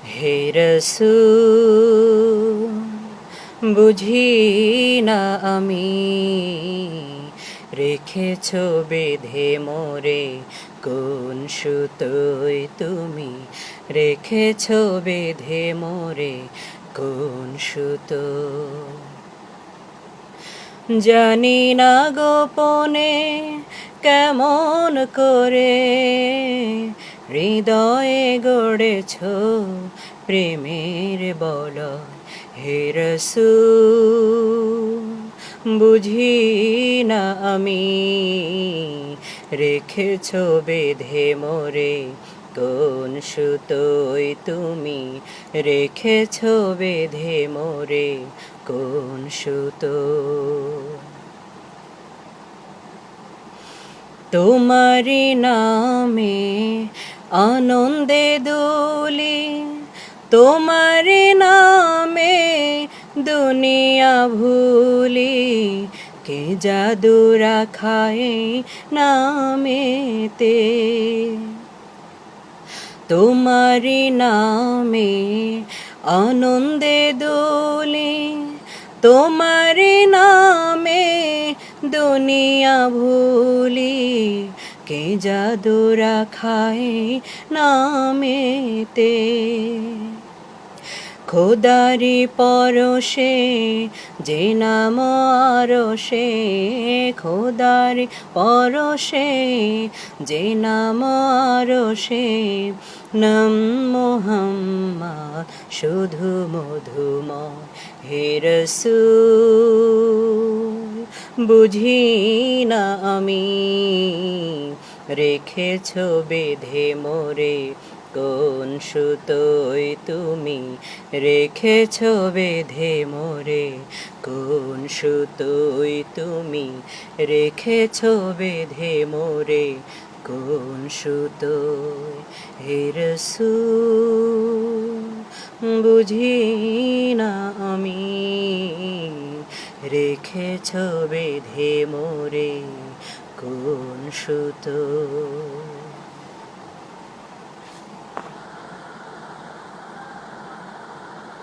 হে রসূল বুঝি না আমি রেখেছ বেঁধে মোরে কোন সুতোয় তুমি রেখেছ বেঁধে মোরে কোন সুতো জানি না গোপনে কেমন করে হৃদয়ে গড়েছ প্রেমের বলয় হে রসূল বুঝি না আমি রেখেছ বেঁধে মোরে কোন সুতোয় তুমি রেখেছ বেঁধে মোরে কোন সুতো তোমারি নামে আনন্দে দোলি তোমারি নামে দুনিয়া ভুলি কে জাদু রাখায় নামেতে তোমারি নামে আনন্দে দোলি তোমারি নামে দুনিয়া ভুলি কে জাদু রাখায় নামেতে খোদারি পরশে যে নাম আরশে খোদারি পরশে যে নাম আরশে নাম মোহাম্মদ শুধু মধুময় হে রসূল বুঝি না আমি রেখেছ বেঁধে মোরে কোন সুতোয় তুমি রেখেছ বেঁধে মোরে কোন সুতোয় তুমি রেখেছ বেঁধে মোরে কোন সুতোয় হে রসূল বুঝি না আমি রেখেছ বেঁধে মোরে কোন সুতো